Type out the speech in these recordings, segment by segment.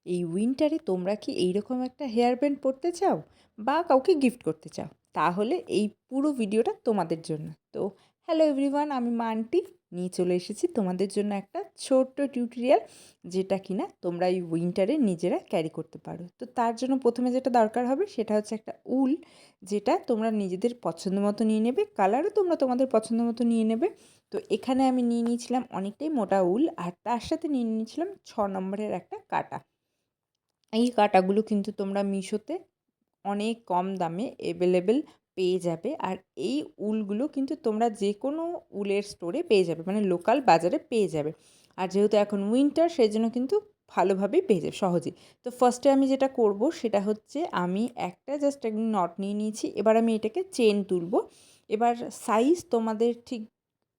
এই উইন্টারে তোমরা কি এইরকম একটা হেয়ার ব্যান্ড পরতে চাও বা কাউকে গিফট করতে চাও, তাহলে এই পুরো ভিডিওটা তোমাদের জন্য। তো হ্যালো এভরিওয়ান, আমি মান্টি নিয়ে চলে এসেছি তোমাদের জন্য একটা ছোট্ট টিউটোরিয়াল, যেটা কিনা তোমরা এই উইন্টারে নিজেরা ক্যারি করতে পারো। তো তার জন্য প্রথমে যেটা দরকার হবে সেটা হচ্ছে একটা উল, যেটা তোমরা নিজেদের পছন্দ মতো নিয়ে নেবে। কালারও তোমরা তোমাদের পছন্দ মতো নিয়ে নেবে। তো এখানে আমি নিয়ে নিয়েছিলাম অনেকটাই মোটা উল, আর তার সাথে নিয়ে নিয়েছিলাম 6 নম্বরের একটা কাঁটা। এই কাঁটাগুলো কিন্তু তোমরা মিশোতে অনেক কম দামে অ্যাভেলেবেল পেয়ে যাবে। আর এই উলগুলো কিন্তু তোমরা যে কোনো উলের স্টোরে পেয়ে যাবে, মানে লোকাল বাজারে পেয়ে যাবে। আর যেহেতু এখন উইন্টার, সেই জন্য কিন্তু ভালোভাবেই পেয়ে যাবে সহজেই। তো ফার্স্টে আমি যেটা করব সেটা হচ্ছে, আমি একটা জাস্ট একদিন নট নিয়ে নিয়েছি। এবার আমি এটাকে চেন তুলব। এবার সাইজ তোমাদের ঠিক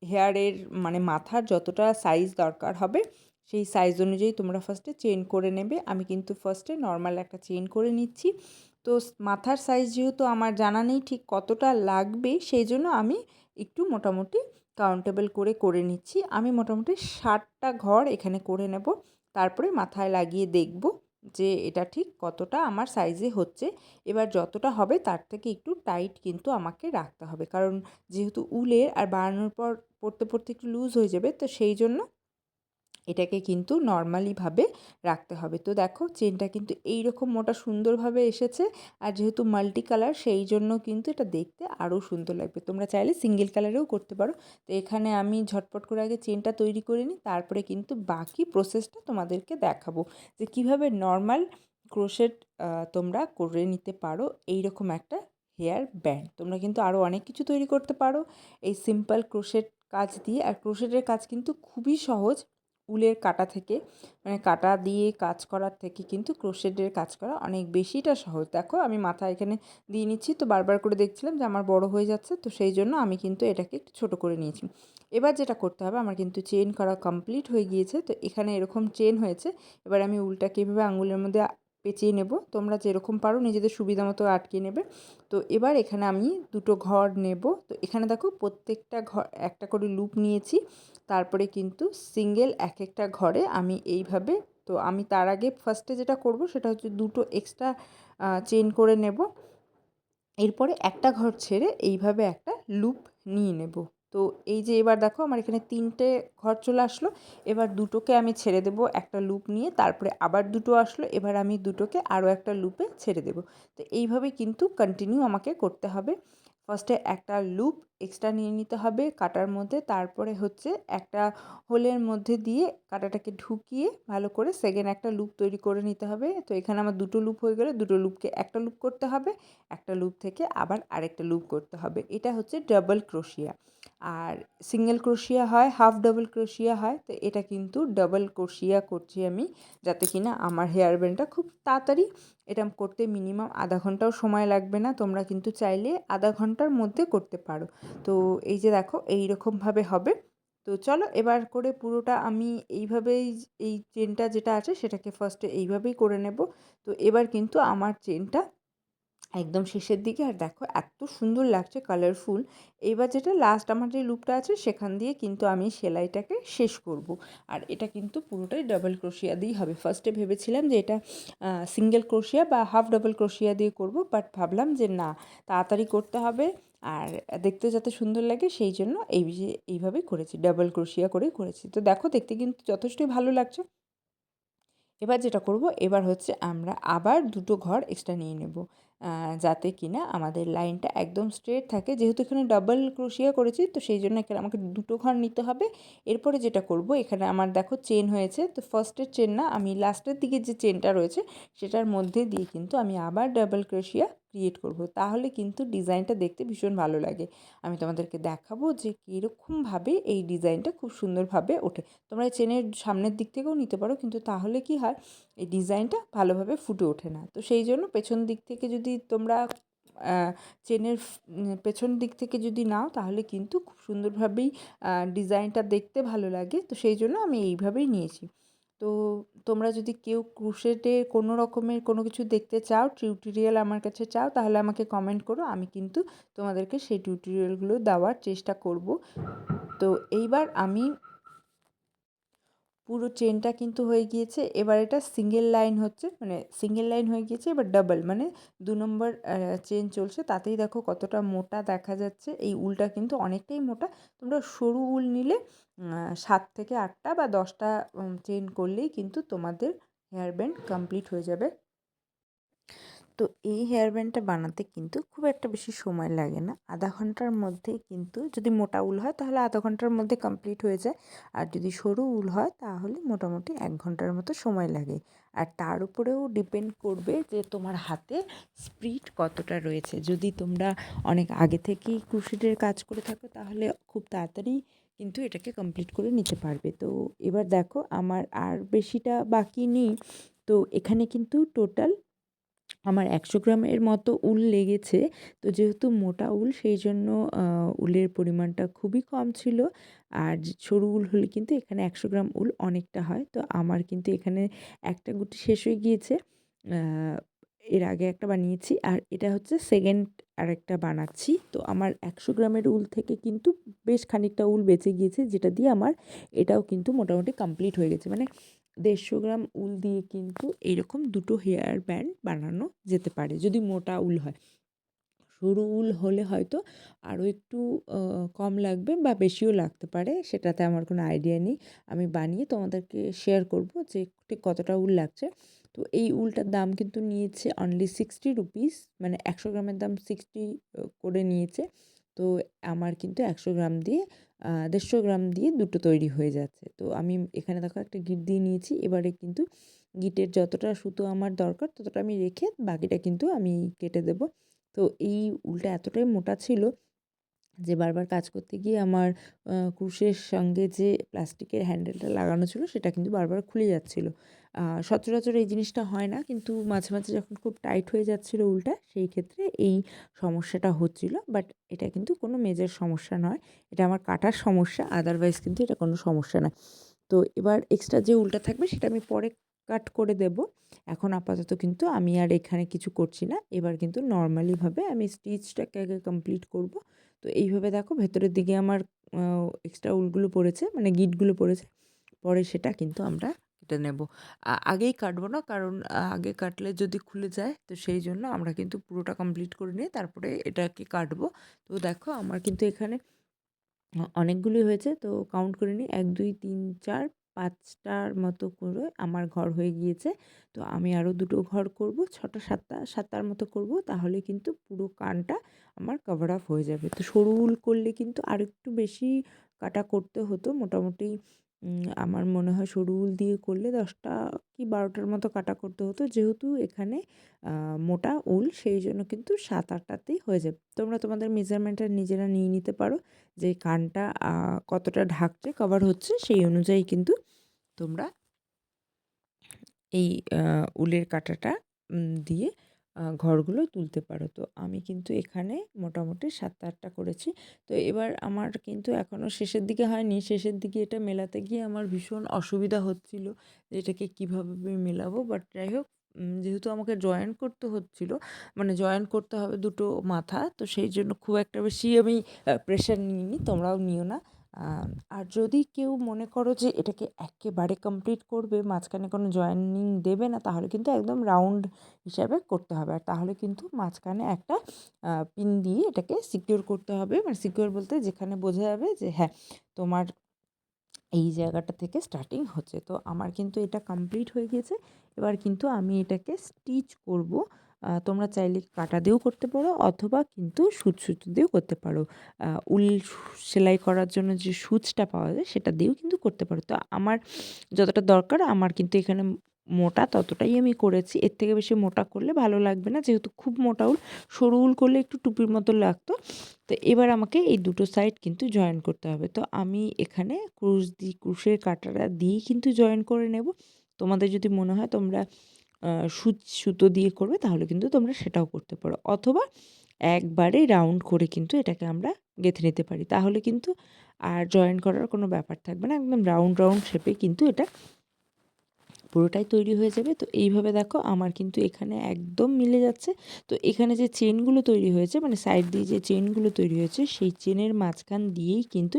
হেয়ারের মানে মাথার যতটা সাইজ দরকার হবে সেই সাইজ অনুযায়ী তোমরা ফার্স্টে চেন করে নেবে। আমি কিন্তু ফার্স্টে নর্মাল একটা চেন করে নিচ্ছি। তো মাথার সাইজ যেহেতু আমার জানা নেই ঠিক কতটা লাগবে, সেই জন্য আমি একটু মোটামুটি কাউন্টেবল করে করে নিচ্ছি। আমি মোটামুটি 60টা ঘর এখানে করে নেব, তারপরে মাথায় লাগিয়ে দেখব যে এটা ঠিক কতটা আমার সাইজে হচ্ছে। এবার যতটা হবে তার থেকে একটু টাইট কিন্তু আমাকে রাখতে হবে, কারণ যেহেতু উলের আর বানানোর পর পড়তে পড়তে একটু লুজ হয়ে যাবে, তো সেই জন্য এটাকে কিন্তু নর্মালিভাবে রাখতে হবে। তো দেখো চেনটা কিন্তু এইরকম মোটা সুন্দরভাবে এসেছে। আর যেহেতু মাল্টি কালার, সেই জন্য কিন্তু এটা দেখতে আরও সুন্দর লাগবে। তোমরা চাইলে সিঙ্গেল কালারেও করতে পারো। তো এখানে আমি ঝটপট করে আগে চেনটা তৈরি করে নিই, তারপরে কিন্তু বাকি প্রসেসটা তোমাদেরকে দেখাবো যে কীভাবে নর্মাল ক্রোশেট তোমরা করে নিতে পারো এইরকম একটা হেয়ার ব্যান্ড। তোমরা কিন্তু আরও অনেক কিছু তৈরি করতে পারো এই সিম্পল ক্রোশেট কাজ দিয়ে। আর ক্রোশেটের কাজ কিন্তু খুবই সহজ। উলের কাঁটা থেকে, মানে কাঁটা দিয়ে কাজ করার থেকে কিন্তু ক্রোশেটের কাজ করা অনেক বেশিটা সহজ। দেখো আমি মাথা এখানে দিয়ে নিচ্ছি, তো বারবার করে দেখছিলাম যে আমার বড় হয়ে যাচ্ছে, তো সেই জন্য আমি কিন্তু এটাকে একটু ছোটো করে নিয়েছি। এবার যেটা করতে হবে, আমার কিন্তু চেন করা কমপ্লিট হয়ে গিয়েছে। তো এখানে এরকম চেন হয়েছে। এবার আমি উলটাকে এভাবে আঙুলের মধ্যে পেঁচিয়ে নেব। তোমরা যেরকম পারো নিজেদের সুবিধা মতো আটকে নেবে। তো এবার এখানে আমি দুটো ঘর নেব। তো এখানে দেখো প্রত্যেকটা ঘর একটা করে লুপ নিয়েছি। তারপরে কিন্তু সিঙ্গেল এক একটা ঘরে আমি এইভাবে, তো আমি তার আগে ফার্স্টে যেটা করব সেটা হচ্ছে দুটো এক্সট্রা চেন করে নেব। এরপরে একটা ঘর ছেড়ে এইভাবে একটা লুপ নিয়ে নেব। তো এই যে এবার দেখো আমার এখানে 3টে ঘর চলে আসলো। এবার দুটোকে আমি ছেড়ে দেব একটা লুপ নিয়ে, তারপরে আবার দুটো আসলো, এবার আমি দুটোকে আরও একটা লুপে ছেড়ে দেব। তো এইভাবে কিন্তু কন্টিনিউ আমাকে করতে হবে। ফার্স্টে একটা লুপ এক্সট্রা নিয়ে নিতে হবে কাটার মধ্যে, তারপরে হচ্ছে একটা হোলের মধ্যে দিয়ে কাঁটাটাকে ঢুকিয়ে ভালো করে সেকেন্ড একটা লুপ তৈরি করে নিতে হবে। তো এখানে আমার দুটো লুপ হয়ে গেলে দুটো লুপকে একটা লুপ করতে হবে, একটা লুপ থেকে আবার আরেকটা লুপ করতে হবে। এটা হচ্ছে ডাবল ক্রোশিয়া। আর সিঙ্গেল ক্রোশিয়া হয়, হাফ ডাবল ক্রোশিয়া হয়। তো এটা কিন্তু ডাবল ক্রোশিয়া করছি আমি, যাতে কিনা আমার হেয়ার ব্যান্ডটা খুব তাড়াতাড়ি, এটা করতে মিনিমাম আধা ঘন্টাও সময় লাগবে না। তোমরা কিন্তু চাইলে আধা ঘন্টার মধ্যে করতে পারো। তো এই যে দেখো এইরকমভাবে হবে। তো চলো এবার করে পুরোটা আমি এইভাবেই, এই চেনটা যেটা আছে সেটাকে ফার্স্টে এইভাবেই করে নেব। তো এবার কিন্তু আমার চেনটা একদম শেষের দিকে, আর দেখো এত সুন্দর লাগছে কালারফুল। এইবার যেটা লাস্ট আমার যে লুপটা আছে সেখান দিয়ে কিন্তু আমি সেলাইটাকে শেষ করব। আর এটা কিন্তু পুরোটাই ডাবল ক্রোশিয়া দিয়েই হবে। ফার্স্টে ভেবেছিলাম যে এটা সিঙ্গেল ক্রোশিয়া বা হাফ ডাবল ক্রোশিয়া দিয়ে করব, বাট ভাবলাম যে না, তাড়াতাড়ি করতে হবে আর দেখতে যাতে সুন্দর লাগে, সেই জন্য এইভাবেই করেছি, ডাবল ক্রোশিয়া করেই করেছি। তো দেখো দেখতে কিন্তু যথেষ্টই ভালো লাগছে। এবার যেটা করব, এবার হচ্ছে আমরা আবার দুটো ঘর এক্সট্রা নিয়ে নেব, যাতে কিনা আমাদের লাইনটা একদম স্ট্রেট থাকে। যেহেতু এখানে ডাবল ক্রোশিয়া করেছি, তো সেই জন্য এখানে আমাকে দুটো ঘর নিতে হবে। এরপরে যেটা করব, এখানে আমার দেখো চেন হয়েছে, তো ফার্স্টের চেন না, আমি লাস্টের দিকে যে চেনটা রয়েছে সেটার মধ্যে দিয়ে কিন্তু আমি আবার ডাবল ক্রোশিয়া ক্রিয়েট করব। তাহলে কিন্তু ডিজাইনটা দেখতে ভীষণ ভালো লাগে। আমি তোমাদেরকে দেখাবো যে কীরকমভাবে এই ডিজাইনটা খুব সুন্দরভাবে ওঠে। তোমরা চেনের সামনের দিক থেকেও নিতে পারো, কিন্তু তাহলে কি হয়, এই ডিজাইনটা ভালোভাবে ফুটে ওঠে না। তো সেই জন্য পেছন দিক থেকে যদি তোমরা চেনের পেছন দিক থেকে যদি নাও, তাহলে কিন্তু খুব সুন্দরভাবেই ডিজাইনটা দেখতে ভালো লাগে। তো সেই জন্য আমি এইভাবেই নিয়েছি। তো তোমরা যদি কেউ ক্রোশেটের কোনো রকমের কোনো কিছু দেখতে চাও, টিউটোরিয়াল আমার কাছে চাও, তাহলে আমাকে কমেন্ট করো। আমি কিন্তু তোমাদেরকে সেই টিউটোরিয়ালগুলো দেওয়ার চেষ্টা করব। তো এইবার আমি পুরো চেনটা কিন্তু হয়ে গিয়েছে। এবার এটা সিঙ্গেল লাইন হচ্ছে, মানে সিঙ্গেল লাইন হয়ে গিয়েছে, এবার ডাবল মানে ২ নম্বর চেন চলছে। তাতেই দেখো কতটা মোটা দেখা যাচ্ছে। এই উলটা কিন্তু অনেকটাই মোটা। তোমরা সরু উল নিলে ৭ থেকে ৮টা বা ১০টা চেন করলেই কিন্তু তোমাদের হেয়ার ব্যান্ড কমপ্লিট হয়ে যাবে। তো এই হেয়ার ব্যান্ডটা বানাতে কিন্তু খুব একটা বেশি সময় লাগে না, আধা ঘন্টার মধ্যেই কিন্তু, যদি মোটা উল হয় তাহলে আধা ঘন্টার মধ্যে কমপ্লিট হয়ে যায়, আর যদি সরু উল হয় তাহলে মোটামুটি ১ ঘন্টার মতো সময় লাগে। আর তার উপরেও ডিপেন্ড করবে যে তোমার হাতে স্পিড কতটা রয়েছে। যদি তোমরা অনেক আগে থেকেই ক্রোশেটের কাজ করে থাকো তাহলে খুব তাড়াতাড়ি কিন্তু এটাকে কমপ্লিট করে নিতে পারবে। তো এবার দেখো আমার আর বেশিটা বাকি নেই। তো এখানে কিন্তু টোটাল আমার ১০০ গ্রামের মতো উল লেগেছে। তো যেহেতু মোটা উল সেই জন্য উলের পরিমাণটা খুবই কম ছিল। আর সরু উল হলে কিন্তু এখানে ১০০ গ্রাম উল অনেকটা হয়। তো আমার কিন্তু এখানে একটা গুটি শেষ হয়ে গিয়েছে। আ এর আগে একটা বানিয়েছি আর এটা হচ্ছে সেকেন্ড আরেকটা বানাচ্ছি। তো আমার ১০০ গ্রামের উল থেকে কিন্তু বেশ খানিকটা উল বেঁচে গিয়েছে, যেটা দিয়ে আমার এটাও কিন্তু মোটামুটি কমপ্লিট হয়ে গেছে। মানে ১৫০ গ্রাম উল দিয়ে কিন্তু এইরকম দুটো হেয়ার ব্যান্ড বানানো যেতে পারে যদি মোটা উল হয়। সরু উল হলে হয়তো আরও একটু কম লাগবে বা বেশিও লাগতে পারে, সেটাতে আমার কোনো আইডিয়া নেই। আমি বানিয়ে তোমাদেরকে শেয়ার করব যে ঠিক কতটা উল লাগছে। তো এই উলটার দাম কিন্তু নিয়েছে অনলি 60 রুপিস, মানে ১০০ গ্রামের দাম 60 করে নিয়েছে। তো আমার কিন্তু ১০০ গ্রাম দিয়ে ১৫০ গ্রাম দিয়ে দুটো তৈরি হয়ে যাচ্ছে। তো আমি এখানে দেখো একটা গিট দিয়ে নিয়েছি। এবারে কিন্তু গিটের যতটা সুতো আমার দরকার ততটা আমি রেখে বাকিটা কিন্তু আমি কেটে দেবো। তো এই উলটা এতটাই মোটা ছিল যে বারবার কাজ করতে গিয়ে আমার ক্রুশের সঙ্গে যে প্লাস্টিকের হ্যান্ডেলটা লাগানো ছিল সেটা কিন্তু বারবার খুলে যাচ্ছিল। সচরাচর এই জিনিসটা হয় না, কিন্তু মাঝে মাঝে যখন খুব টাইট হয়ে যাচ্ছিল উলটা, সেই ক্ষেত্রে এই সমস্যাটা হচ্ছিল। বাট এটা কিন্তু কোনো মেজর সমস্যা নয়, এটা আমার কাটার সমস্যা, আদারওয়াইজ কিন্তু এটা কোনো সমস্যা না। তো এবার এক্সট্রা যে উলটা থাকবে সেটা আমি পরে কাট করে দেব। এখন আপাতত কিন্তু আমি আর এখানে কিছু করছি না। এবার কিন্তু নর্মালিভাবে আমি স্টিচটাকে আগে কমপ্লিট করব। তো এইভাবে দেখো ভেতরের দিকে আমার এক্সট্রা উলগুলো পড়েছে, মানে গিঁটগুলো পড়েছে। পরে সেটা কিন্তু আমরা কেটে নেব। আগেই কাটবো না, কারণ আগে কাটলে যদি খুলে যায়, তো সেই জন্য আমরা কিন্তু পুরোটা কমপ্লিট করে নিয়ে তারপরে এটাকে কাটবো। তো দেখো আমার কিন্তু এখানে অনেকগুলোই হয়েছে, তো কাউন্ট করে নিই ১, ২, ৩, ৪, ৫টার মতো করে আমার ঘর হয়ে গিয়েছে। তো আমি আরও দুটো ঘর করব, ৬টা ৭টার মতো করব, তাহলে কিন্তু পুরো কানটা আমার কভার আপ হয়ে যাবে। তো সরু উল করলে কিন্তু আরেকটু বেশি কাটা করতে হতো, মোটামুটি আমার মনে হয় সরু উল দিয়ে করলে ১০টা কি ১২টার মতো কাটা করতে হতো। যেহেতু এখানে মোটা উল সেই জন্য কিন্তু ৭-৮টাতেই হয়ে যাবে। তোমরা তোমাদের মেজারমেন্টটা নিজেরা নিয়ে নিতে পারো যে কানটা কতটা ঢাকছে, কভার হচ্ছে, সেই অনুযায়ী কিন্তু তোমরা এই উলের কাঁটাটা দিয়ে ঘরগুলো তুলতে পারো। তো আমি কিন্তু এখানে মোটামুটি ৭-৮টা করেছি। তো এবার আমার কিন্তু এখনও শেষের দিকে হয়নি। শেষের দিকে এটা মেলাতে গিয়ে আমার ভীষণ অসুবিধা হচ্ছিল যে এটাকে কীভাবে আমি মেলাবো। বাট যাই হোক, যেহেতু আমাকে জয়েন করতে হচ্ছিল, মানে জয়েন করতে হবে দুটো মাথা, তো সেই জন্য খুব একটা বেশি আমি প্রেশার নিইনি, তোমরাও নিও না। আর যদি কেউ মনে করো যে এটাকে একেবারে কমপ্লিট করবে, মাঝখানে কোনো জয়েনিং দেবে না, তাহলে কিন্তু একদম রাউন্ড হিসাবে করতে হবে। আর তাহলে কিন্তু মাঝখানে একটা পিন দিয়ে এটাকে সিকিউর করতে হবে, মানে সিকিউর বলতে যেখানে বোঝা যাবে যে হ্যাঁ, তোমার এই জায়গাটা থেকে স্টার্টিং হচ্ছে। তো আমার কিন্তু এটা কমপ্লিট হয়ে গিয়েছে। এবার কিন্তু আমি এটাকে স্টিচ করব। তোমরা চাইলে কাঁটা দিয়েও করতে পারো, অথবা কিন্তু সুতো দিয়েও করতে পারো। উল সেলাই করার জন্য যে সূচটা পাওয়া যায় সেটা দিয়েও কিন্তু করতে পারো। তো আমার যতটা দরকার, আমার কিন্তু এখানে মোটা ততটাই আমি করেছি। এর থেকে বেশি মোটা করলে ভালো লাগবে না, যেহেতু খুব মোটা উল। সরু উল করলে একটু টুপির মতো লাগতো। তো এবার আমাকে এই দুটো সাইড কিন্তু জয়েন করতে হবে। তো আমি এখানে ক্রুশের কাঁটাটা দিয়েই কিন্তু জয়েন করে নেব। তোমাদের যদি মনে হয় তোমরা সুতো দিয়ে করবে, তাহলে কিন্তু তোমরা সেটাও করতে পারো, অথবা একবারে রাউন্ড করে কিন্তু এটাকে আমরা গেঁথে নিতে পারি। তাহলে কিন্তু আর জয়েন করার কোনো ব্যাপার থাকবে না, একদম রাউন্ড রাউন্ড শেপে কিন্তু এটা পুরোটাই তৈরি হয়ে যাবে। তো এইভাবে দেখো আমার কিন্তু এখানে একদম মিলে যাচ্ছে। তো এখানে যে চেনগুলো তৈরি হয়েছে, মানে সাইড দিয়ে যে চেনগুলো তৈরি হয়েছে, সেই চেনের মাঝখান দিয়েই কিন্তু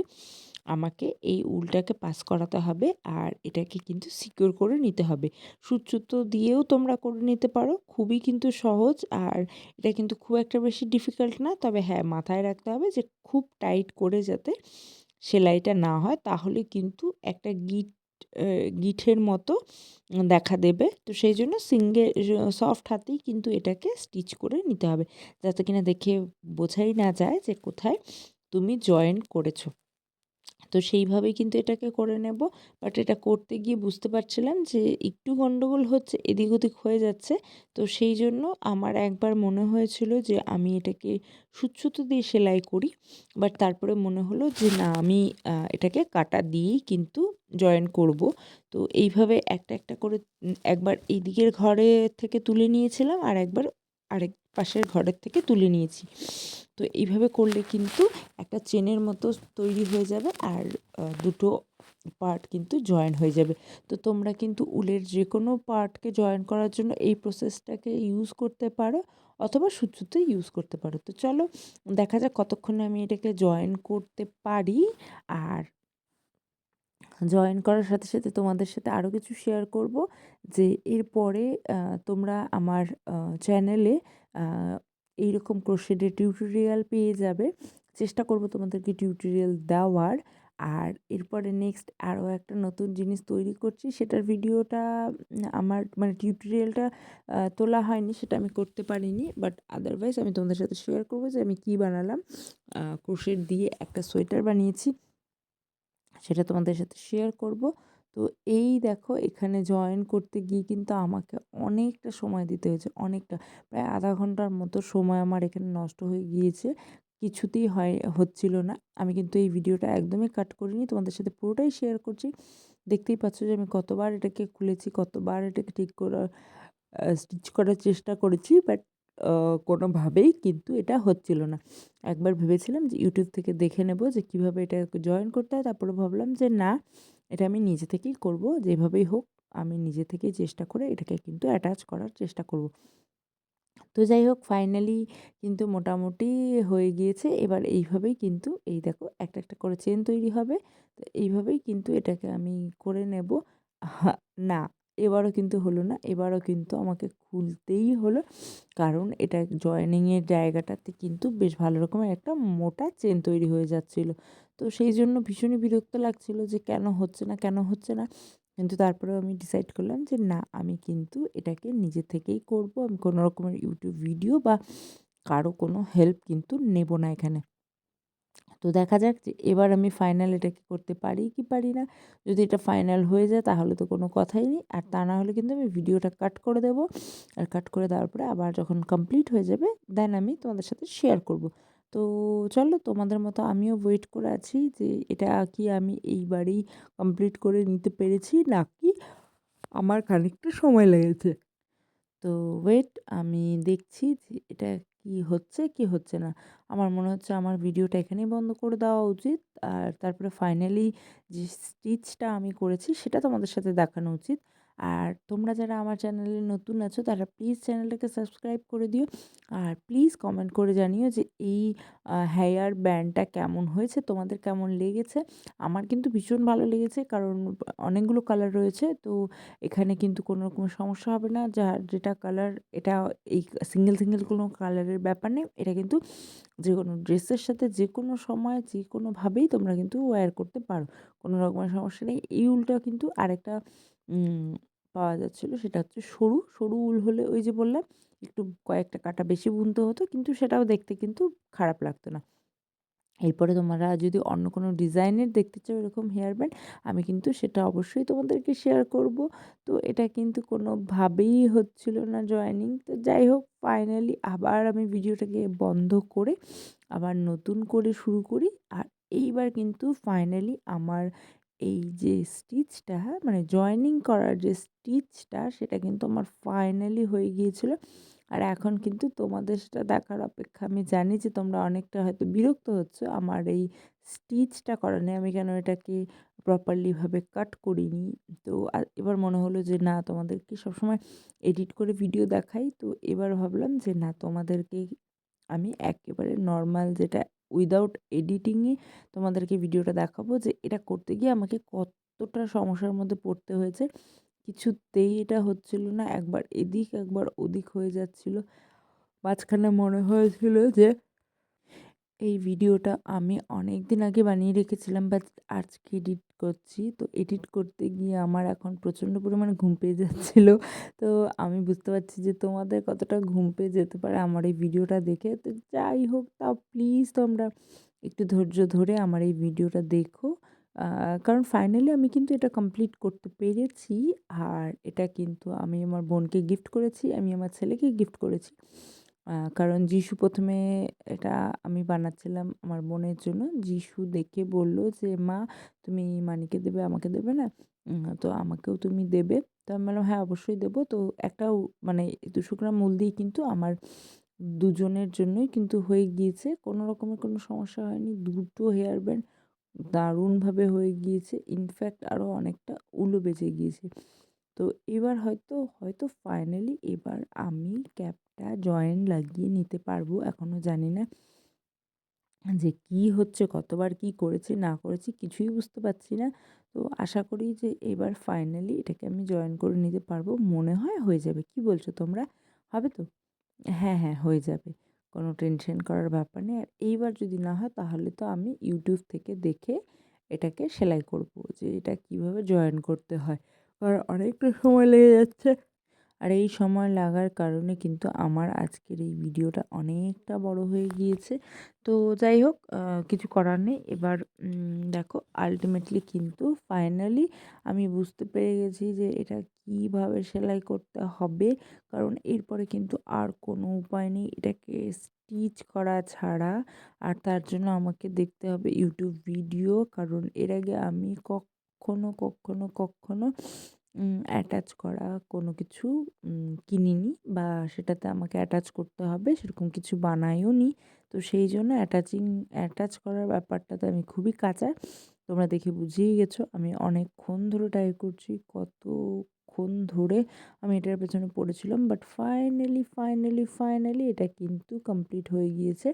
আমাকে এই উলটাকে পাস করাতে হবে আর এটাকে কিন্তু সিকিউর করে নিতে হবে। সূচ-সুতো দিয়েও তোমরা করে নিতে পারো। খুবই কিন্তু সহজ আর এটা কিন্তু খুব একটা বেশি ডিফিকাল্ট না। তবে হ্যাঁ, মাথায় রাখতে হবে যে খুব টাইট করে যাতে সেলাইটা না হয়, তাহলে কিন্তু একটা গিঁঠের মতো দেখা দেবে। তো সেই জন্য সফট হাতেই কিন্তু এটাকে স্টিচ করে নিতে হবে। যাতে কিনা দেখে বোঝাই না যায় যে কোথায় তুমি জয়েন করেছো। তো সেইভাবেই কিন্তু এটাকে করে নেব। বাট এটা করতে গিয়ে বুঝতে পারছিলাম যে একটু গন্ডগোল হচ্ছে, এদিক ওদিক হয়ে যাচ্ছে। তো সেই জন্য আমার একবার মনে হয়েছিল যে আমি এটাকে সুতো দিয়ে সেলাই করি। বাট তারপরে মনে হলো যে না, আমি এটাকে কাটা দিয়েই কিন্তু জয়েন করব। তো এইভাবে একটা করে একবার এই দিকের ঘরে থেকে তুলে নিয়েছিলাম আর একবার আরেক পাশের ঘরের থেকে তুলে নিয়েছি। তো এইভাবে করলে কিন্তু একটা চেনের মতো তৈরি হয়ে যাবে আর দুটো পার্ট কিন্তু জয়েন হয়ে যাবে। তো তোমরা কিন্তু উলের যে কোনো পার্টকে জয়েন করার জন্য এই প্রসেসটাকে ইউজ করতে পারো অথবা সুতো ইউজ করতে পারো। তো চলো দেখা যাক কতক্ষণে আমি এটাকে জয়েন করতে পারি। আর জয়েন করার সাথে সাথে তোমাদের সাথে আরও কিছু শেয়ার করব যে এরপরে তোমরা আমার চ্যানেলে এইরকম ক্রোশেটের টিউটোরিয়াল পেয়ে যাবে। চেষ্টা করব তোমাদেরকে টিউটোরিয়াল দেওয়ার। আর এরপরে নেক্সট আরও একটা নতুন জিনিস তৈরি করছি, সেটার ভিডিওটা আমার মানে টিউটোরিয়ালটা তোলা হয়নি, সেটা আমি করতে পারিনি। বাট আদারওয়াইজ আমি তোমাদের সাথে শেয়ার করব যে আমি কী বানালাম। ক্রোশেট দিয়ে একটা সোয়েটার বানিয়েছি, সেটা তোমাদের সাথে শেয়ার করব। তো এই দেখো, এখানে জয়েন করতে গিয়ে কিন্তু আমাকে অনেকটা সময় দিতে হয়েছে, অনেকটা, প্রায় আধা ঘন্টার মতো সময় আমার এখানে নষ্ট হয়ে গিয়েছে। কিছুতেই হচ্ছিল না। আমি কিন্তু এই ভিডিওটা একদমই কাট করিনি, তোমাদের সাথে পুরোটাই শেয়ার করছি। দেখতেই পাচ্ছ যে আমি কতবার এটাকে খুলেছি, কতবার এটাকে ঠিক করার স্টিচ করার চেষ্টা করেছি। বাট কোনোভাবেই কিন্তু এটা হচ্ছিল না। একবার ভেবেছিলাম যে ইউটিউব থেকে দেখে নেব যে কীভাবে এটাকে জয়েন করতে হয়। তারপরে ভাবলাম যে না, এটা আমি নিজে থেকেই করব। যেভাবেই হোক আমি নিজে থেকেই চেষ্টা করে এটাকে কিন্তু অ্যাটাচ করার চেষ্টা করব। তো যাই হোক, ফাইনালি কিন্তু মোটামুটি হয়ে গিয়েছে। এবার এইভাবেই কিন্তু এই দেখো একটা করে চেন তৈরি হবে। তো এইভাবেই কিন্তু এটাকে আমি করে নেব। হা না, এবারও কিন্তু হলো না। এবারও কিন্তু আমাকে খুলতেই হলো। কারণ এটা জয়েনিংয়ের জায়গাটাতে কিন্তু বেশ ভালো রকমের একটা মোটা চেন তৈরি হয়ে যাচ্ছিল। তো সেই জন্য ভীষণই বিরক্ত লাগছিল যে কেন হচ্ছে না, কেন হচ্ছে না? কিন্তু তারপরেও আমি ডিসাইড করলাম যে না, আমি কিন্তু এটাকে নিজে থেকেই করব। আমি কোনো রকমের ইউটিউব ভিডিও বা কারো কোনো হেল্প কিন্তু নেব না এখানে। তো দেখা যাক যে এবার আমি ফাইনাল এটা কি করতে পারি কি পারি না। যদি এটা ফাইনাল হয়ে যায় তাহলে তো কোনো কথাই নেই। আর তা না হলে কিন্তু আমি ভিডিওটা কাট করে দেব। আর কাট করে দেওয়ার পরে আবার যখন কমপ্লিট হয়ে যাবে দেন আমি তোমাদের সাথে শেয়ার করব। তো চলো, তোমাদের মতো আমিও ওয়েট করে আছি যে এটা কি আমি এইবারেই কমপ্লিট করে নিতে পেরেছি নাকি আমার খানিকটা সময় লেগেছে। তো ওয়েট, আমি দেখছি যে এটা কি হচ্ছে কি হচ্ছে না। আমার মনে হচ্ছে আমার ভিডিওটা এখানেই বন্ধ করে দেওয়া উচিত। আর তারপরে ফাইনালি যে স্টিচটা আমি করেছি সেটা তোমাদের সাথে দেখানো উচিত। আর তোমরা যারা আমার চ্যানেলে নতুন আছো তারা প্লিজ চ্যানেলটাকে সাবস্ক্রাইব করে দিও। আর প্লিজ কমেন্ট করে জানিও যে এই হেয়ার ব্যান্ডটা কেমন হয়েছে, তোমাদের কেমন লেগেছে। আমার কিন্তু ভীষণ ভালো লেগেছে, কারণ অনেকগুলো কালার রয়েছে। তো এখানে কিন্তু কোনো রকমের সমস্যা হবে না। যেটা কালার, এটা এই সিঙ্গেল কোনো কালারের ব্যাপার নেই। এটা কিন্তু যেকোনো ড্রেসের সাথে যেকোনো সময় যেকোনোভাবেই তোমরা কিন্তু ওয়্যার করতে পারো। কোনো রকমের সমস্যা নেই। এই উলটা কিন্তু আরেকটা পাওয়া যাচ্ছিলো, সেটা হচ্ছে সরু উল হলে ওই যে বললাম একটু কয়েকটা কাটা বেশি বুনতে হতো, কিন্তু সেটাও দেখতে কিন্তু খারাপ লাগতো না। এরপরে তোমরা যদি অন্য কোনো ডিজাইনের দেখতে চাও এরকম হেয়ার ব্যান্ড, আমি কিন্তু সেটা অবশ্যই তোমাদেরকে শেয়ার করব। তো এটা কিন্তু কোনোভাবেই হচ্ছিল না জয়েনিং। তো যাই হোক, ফাইনালি আবার আমি ভিডিওটাকে বন্ধ করে আবার নতুন করে শুরু করি। আর এইবার কিন্তু ফাইনালি আমার এই যে স্টিচটা, মানে জয়েনিং করার যে স্টিচটা, সেটা কিন্তু আমার ফাইনালি হয়ে গিয়েছিল। আর এখন কিন্তু তোমাদের সেটা দেখার অপেক্ষা। আমি জানি যে তোমরা অনেকটা হয়তো বিরক্ত হচ্ছো আমার এই স্টিচটা করা নিয়ে, আমি কেন এটাকে প্রপারলিভাবে কাট করিনি। তো এবার মনে হলো যে না, তোমাদেরকে সবসময় এডিট করে ভিডিও দেখাই। তো এবার ভাবলাম যে না, তোমাদেরকে আমি একেবারে নর্মাল যেটা উইদাউট এডিটিংয়ে তোমাদেরকে ভিডিওটা দেখাবো যে এটা করতে গিয়ে আমাকে কতটা সমস্যার মধ্যে পড়তে হয়েছে। কিছুতেই এটা হচ্ছিল না, একবার এদিক একবার ওদিক হয়ে যাচ্ছিল। মাঝখানে মনে হয়েছিল যে এই ভিডিওটা আমি অনেক দিন আগে বানিয়ে রেখেছিলাম, বাট আজকে এডিট করছি। তো এডিট করতে গিয়ে আমার এখন প্রচণ্ড পরিমাণে ঘুম পেয়ে যাচ্ছিল। তো আমি বুঝতে পারছি যে তোমাদের কতটা ঘুম পেয়ে যেতে পারে আমার এই ভিডিওটা দেখে। তো যাই হোক, তাও প্লিজ তোমরা একটু ধৈর্য ধরে আমার এই ভিডিওটা দেখো। কারণ ফাইনালি আমি কিন্তু এটা কমপ্লিট করতে পেরেছি। আর এটা কিন্তু আমি আমার বোনকে গিফট করেছি, আমি আমার ছেলেকে গিফট করেছি। কারণ যিশু প্রথমে এটা আমি বানাচ্ছিলাম আমার বোনের জন্য। যিশু দেখে বলল যে, "মা, তুমি মানিকে দেবে, আমাকে দেবে না? তো আমাকেও তুমি দেবে।" তো আমি বললাম, "হ্যাঁ, অবশ্যই দেবো।" তো একটাও মানে 200 গ্রাম মূল দিয়ে কিন্তু আমার দুজনের জন্যই কিন্তু হয়ে গিয়েছে। কোনো রকমের কোনো সমস্যা হয়নি। দুটো হেয়ার ব্যান্ড দারুণভাবে হয়ে গিয়েছে। ইনফ্যাক্ট আরও অনেকটা উলও বেঁচে গিয়েছে। তো এবার হয়তো ফাইনালি এবার আমি ক্যাপটা জয়েন লাগিয়ে নিতে পারবো। এখনও জানি না যে কী হচ্ছে, কতবার কী করেছি না করেছি কিছুই বুঝতে পারছি না। তো আশা করি যে এবার ফাইনালি এটাকে আমি জয়েন করে নিতে পারবো। মনে হয় হয়ে যাবে। কী বলছো তোমরা? হবে তো? হ্যাঁ, হ্যাঁ, হয়ে যাবে। কোনো টেনশন করার ব্যাপার নেই। আর এইবার যদি না হয় তাহলে তো আমি ইউটিউব থেকে দেখে এটাকে সেলাই করব যে এটা কীভাবে জয়েন করতে হয়। কারণ অনেকটা সময় লেগে যাচ্ছে। আর এই সময় লাগার কারণে কিন্তু আমার আজকের এই ভিডিওটা অনেকটা বড় হয়ে গিয়েছে। তো যাই হোক, কিছু করার নেই। এবার দেখো আল্টিমেটলি কিন্তু ফাইনালি আমি বুঝতে পেরে গেছি যে এটা কীভাবে সেলাই করতে হবে। কারণ এরপরে কিন্তু আর কোনো উপায় নেই এটাকে স্টিচ করা ছাড়া। আর তার জন্য আমাকে দেখতে হবে ইউটিউব ভিডিও। কারণ এর আগে আমি কখনো অ্যাটাচ করা কোনো কিছু কিনিনি, বা সেটাতে আমাকে অ্যাটাচ করতে হবে সেরকম কিছু বানাইও নি। তো সেই জন্য অ্যাটাচ করার ব্যাপারটাতে আমি খুবই কাঁচা। তোমরা দেখে বুঝেই গেছো আমি অনেকক্ষণ ধরে ট্রাই করছি। কতক্ষণ ধরে আমি এটার পেছনে পড়েছিলাম। বাট ফাইনালি এটা কিন্তু কমপ্লিট হয়ে গিয়েছে।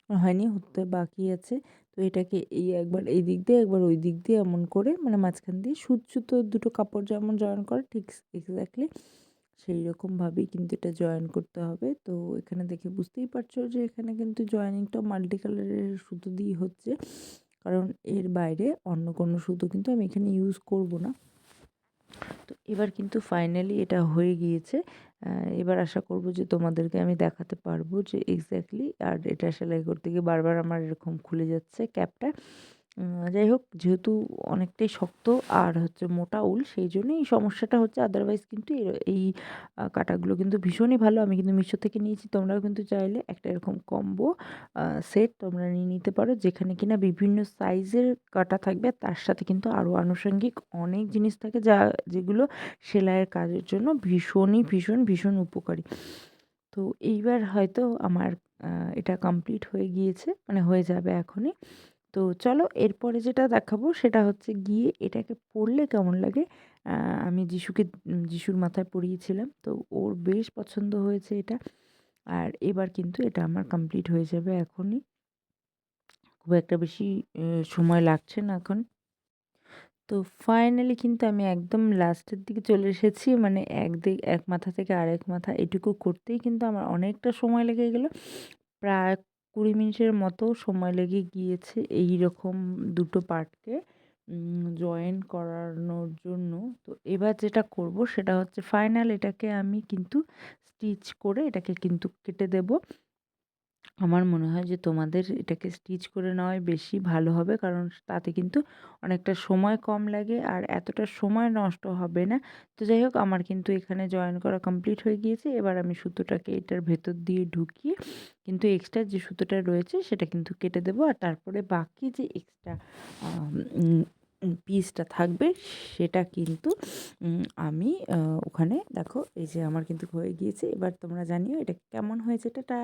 হয়নি, হতে বাকি আছে। তো এটাকে এই একবার এই দিক দিয়ে একবার ওই দিক দিয়ে এমন করে মানে মাঝখান দিয়ে সুতো দুটো কাপড় যেমন জয়েন করে ঠিক এক্স্যাক্টলি সেই রকমভাবেই কিন্তু এটা জয়েন করতে হবে। তো এখানে দেখে বুঝতেই পারছো যে এখানে কিন্তু জয়েনিংটা মাল্টি কালারের সুতো দিয়েই হচ্ছে। কারণ এর বাইরে অন্য কোনো সুতো কিন্তু আমি এখানে ইউজ করব না। তো এবার কিন্তু ফাইনালি এটা হয়ে গিয়েছে। এবার আশা করব যে তোমাদেরকে আমি দেখাতে পারবো যে এক্স্যাক্টলি। আর এটা সেলাই করতে গিয়ে বারবার আমার এরকম খুলে যাচ্ছে ক্যাপটা। যাই হোক, যেহেতু অনেকটাই শক্ত আর হচ্ছে মোটা উল সেই জন্যই এই সমস্যাটা হচ্ছে। আদারওয়াইজ কিন্তু এই কাঁটাগুলো কিন্তু ভীষণই ভালো। আমি কিন্তু মিশো থেকে নিয়েছি। তোমরাও কিন্তু চাইলে একটা এরকম কম্বো সেট তোমরা নিয়ে নিতে পারো, যেখানে কিনা বিভিন্ন সাইজের কাঁটা থাকবে। তার সাথে কিন্তু আরও আনুষঙ্গিক অনেক জিনিস থাকে যেগুলো সেলাইয়ের কাজের জন্য ভীষণ উপকারী। তো এইবার হয়তো আমার এটা কমপ্লিট হয়ে গিয়েছে, মানে হয়ে যাবে এখনই। তো চলো এরপরে যেটা দেখাবো সেটা হচ্ছে গিয়ে এটাকে পরলে কেমন লাগে। আমি যিশুর মাথায় পরিয়েছিলাম, তো ওর বেশ পছন্দ হয়েছে এটা। আর এবার কিন্তু এটা আমার কমপ্লিট হয়ে যাবে এখনই। খুব একটা বেশি সময় লাগছে না এখন। তো ফাইনালি কিন্তু আমি একদম লাস্টের দিকে চলে এসেছি। মানে এক মাথা থেকে আরেক মাথা এটুকু করতেই কিন্তু আমার অনেকটা সময় লেগে গেল। প্রায় ২০ মিনিটের মতো সময় লেগে গিয়েছে এইরকম দুটো পার্টকে জয়েন করানোর জন্য। তো এবার যেটা করব সেটা হচ্ছে ফাইনাল এটাকে আমি কিন্তু স্টিচ করে এটাকে কিন্তু কেটে দেব। আমার মনে হয় যে তোমাদের এটাকে স্টিচ করে নেওয়াই বেশি ভালো হবে, কারণ তাতে কিন্তু অনেকটা সময় কম লাগে আর এতটা সময় নষ্ট হবে না। তো যাই হোক, আমার কিন্তু এখানে জয়েন করা কমপ্লিট হয়ে গিয়েছে। এবার আমি সুতোটাকে এটার ভেতর দিয়ে ঢুকিয়ে কিন্তু এক্সট্রা যে সুতোটা রয়েছে সেটা কিন্তু কেটে দেবো। আর তারপরে বাকি যে এক্সট্রা পিসটা থাকবে সেটা কিন্তু আমি ওখানে দেখো এই যে আমার কিন্তু হয়ে গিয়েছে। এবার তোমরা জানিও এটা কেমন হয়েছে। টাটা।